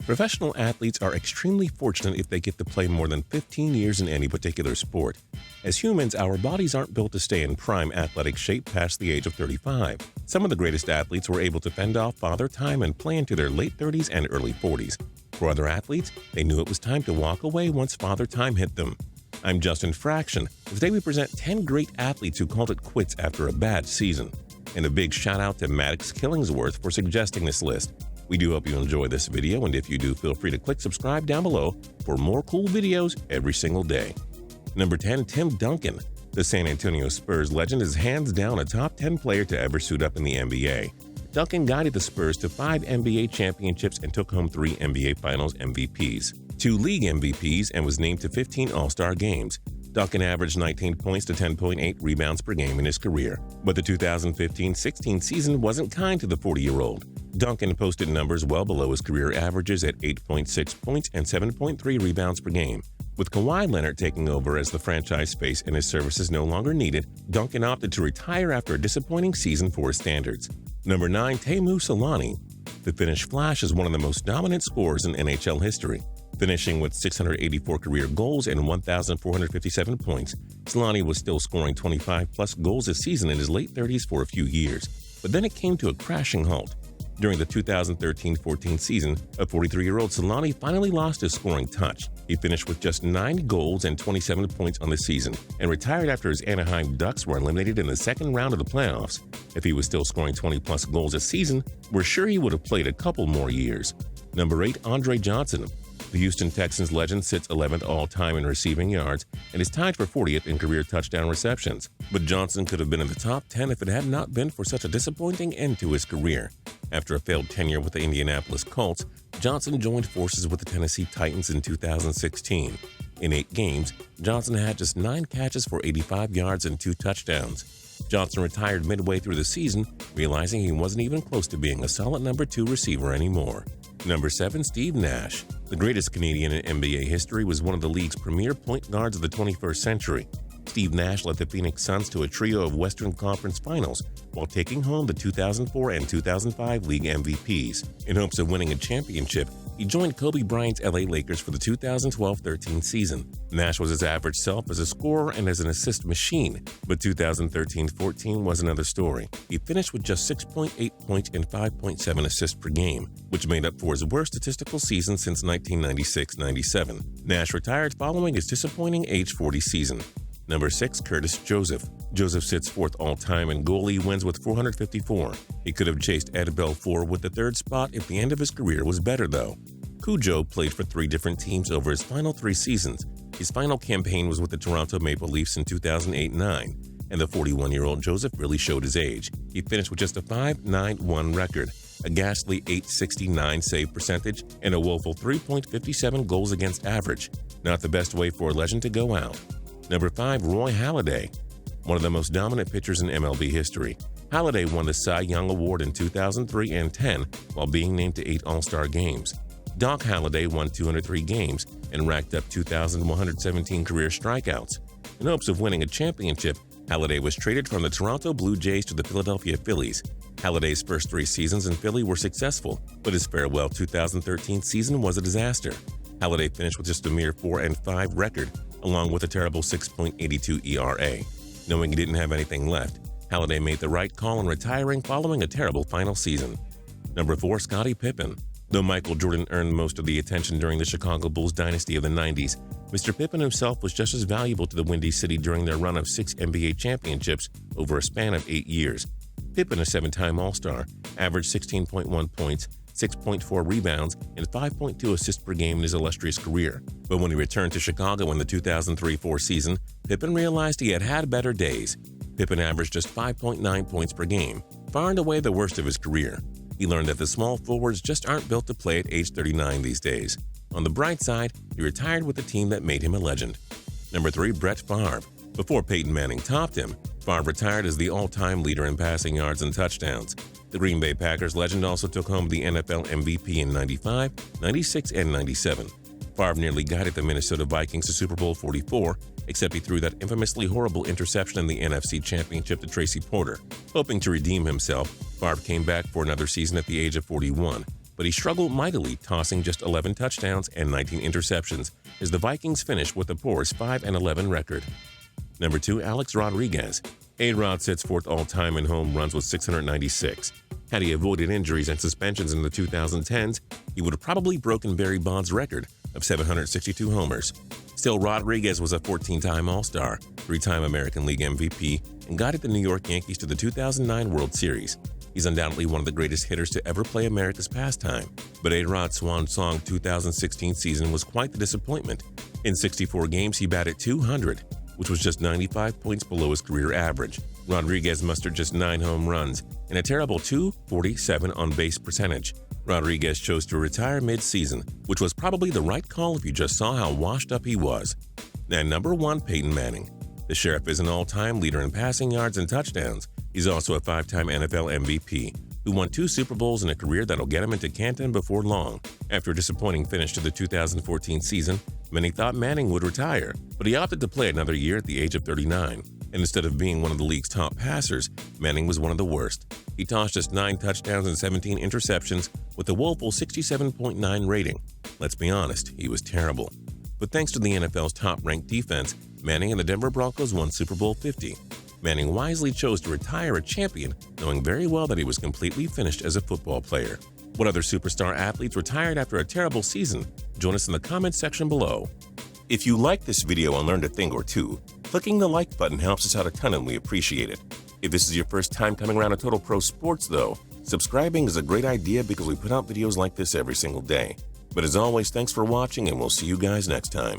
Professional athletes are extremely fortunate if they get to play more than 15 years in any particular sport. As humans, our bodies aren't built to stay in prime athletic shape past the age of 35. Some of the greatest athletes were able to fend off father time and play into their late 30s and early 40s. For other athletes, they knew it was time to walk away once father time hit them. I'm Justin Fraction. Today we present 10 great athletes who called it quits after a bad season. And a big shout out to Maddox Killingsworth for suggesting this list. We do hope you enjoy this video, and if you do, feel free to click subscribe down below for more cool videos every single day. Number 10, Tim Duncan. The San Antonio Spurs legend is hands down a top 10 player to ever suit up in the NBA. Duncan guided the Spurs to 5 NBA championships and took home 3 NBA Finals MVPs, 2 league MVPs, and was named to 15 All-Star games. Duncan averaged 19 points to 10.8 rebounds per game in his career, but the 2015-16 season wasn't kind to the 40-year-old. Duncan posted numbers well below his career averages at 8.6 points and 7.3 rebounds per game. With Kawhi Leonard taking over as the franchise face and his services no longer needed, Duncan opted to retire after a disappointing season for his standards. Number 9, Teemu Selanne. The Finnish Flash is one of the most dominant scorers in NHL history. Finishing with 684 career goals and 1,457 points, Selanne was still scoring 25-plus goals a season in his late 30s for a few years. But then it came to a crashing halt. During the 2013-14 season, a 43-year-old Selanne finally lost his scoring touch. He finished with just 9 goals and 27 points on the season and retired after his Anaheim Ducks were eliminated in the second round of the playoffs. If he was still scoring 20-plus goals a season, we're sure he would have played a couple more years. Number 8, Andre Johnson. The Houston Texans legend sits 11th all-time in receiving yards and is tied for 40th in career touchdown receptions. But Johnson could have been in the top 10 if it had not been for such a disappointing end to his career. After a failed tenure with the Indianapolis Colts, Johnson joined forces with the Tennessee Titans in 2016. In 8 games, Johnson had just 9 catches for 85 yards and 2 touchdowns. Johnson retired midway through the season, realizing he wasn't even close to being a solid number 2 receiver anymore. Number 7, Steve Nash. The greatest Canadian in NBA history, was one of the league's premier point guards of the 21st century. Steve Nash led the Phoenix Suns to a trio of Western Conference Finals while taking home the 2004 and 2005 league MVPs. In hopes of winning a championship, he joined Kobe Bryant's LA Lakers for the 2012-13 season. Nash was his average self as a scorer and as an assist machine, but 2013-14 was another story. He finished with just 6.8 points and 5.7 assists per game, which made up for his worst statistical season since 1996-97. Nash retired following his disappointing age 40 season. Number 6, Curtis Joseph. Joseph sits 4th all-time in goalie wins with 454. He could have chased Ed Belfour with the 3rd spot if the end of his career was better, though. Cujo played for 3 different teams over his final 3 seasons. His final campaign was with the Toronto Maple Leafs in 2008-9, and the 41-year-old Joseph really showed his age. He finished with just a .591 record, a ghastly .869 save percentage, and a woeful 3.57 goals against average. Not the best way for a legend to go out. Number 5, Roy Halladay. One of the most dominant pitchers in MLB history, Halladay won the Cy Young Award in 2003 and 10 while being named to 8 All-Star games. Doc Halladay won 203 games and racked up 2,117 career strikeouts. In hopes of winning a championship, Halladay was traded from the Toronto Blue Jays to the Philadelphia Phillies. Halladay's first 3 seasons in Philly were successful, but his farewell 2013 season was a disaster. Halladay finished with just a mere 4-5 record, along with a terrible 6.82 ERA. Knowing he didn't have anything left, Halladay made the right call in retiring following a terrible final season. Number 4, Scottie Pippen. Though Michael Jordan earned most of the attention during the Chicago Bulls dynasty of the 90s, Mr. Pippen himself was just as valuable to the Windy City during their run of 6 NBA championships over a span of 8 years. Pippen, a 7-time All-Star, averaged 16.1 points, 6.4 rebounds, and 5.2 assists per game in his illustrious career. But when he returned to Chicago in the 2003-04 season, Pippen realized he had had better days. Pippen averaged just 5.9 points per game, far and away the worst of his career. He learned that the small forwards just aren't built to play at age 39 these days. On the bright side, he retired with the team that made him a legend. Number 3, Brett Favre. Before Peyton Manning topped him, Favre retired as the all-time leader in passing yards and touchdowns. The Green Bay Packers legend also took home the NFL MVP in 95, 96, and 97. Favre nearly guided the Minnesota Vikings to Super Bowl 44, except he threw that infamously horrible interception in the NFC Championship to Tracy Porter. Hoping to redeem himself, Favre came back for another season at the age of 41. but he struggled mightily, tossing just 11 touchdowns and 19 interceptions as the Vikings finished with a porous 5-11 record. Number 2, Alex Rodriguez. A-Rod sits fourth all-time in home runs with 696. Had he avoided injuries and suspensions in the 2010s, he would have probably broken Barry Bonds' record of 762 homers. Still, Rodriguez was a 14-time All-Star, 3-time American League MVP, and guided the New York Yankees to the 2009 World Series. He's undoubtedly one of the greatest hitters to ever play America's pastime. But A-Rod's swan song 2016 season was quite the disappointment. In 64 games, he batted .200, which was just 95 points below his career average. Rodriguez mustered just 9 home runs and a terrible .247 on-base percentage. Rodriguez chose to retire mid-season, which was probably the right call if you just saw how washed up he was. And number 1, Peyton Manning. The Sheriff is an all-time leader in passing yards and touchdowns. He's also a 5-time NFL MVP, who won 2 Super Bowls in a career that'll get him into Canton before long. After a disappointing finish to the 2014 season, many thought Manning would retire, but he opted to play another year at the age of 39. And instead of being one of the league's top passers, Manning was one of the worst. He tossed just 9 touchdowns and 17 interceptions with a woeful 67.9 rating. Let's be honest, he was terrible. But thanks to the NFL's top-ranked defense, Manning and the Denver Broncos won Super Bowl 50. Manning wisely chose to retire a champion, knowing very well that he was completely finished as a football player. What other superstar athletes retired after a terrible season? Join us in the comments section below. If you liked this video and learned a thing or two, clicking the like button helps us out a ton and we appreciate it. If this is your first time coming around to Total Pro Sports though, subscribing is a great idea because we put out videos like this every single day. But as always, thanks for watching and we'll see you guys next time.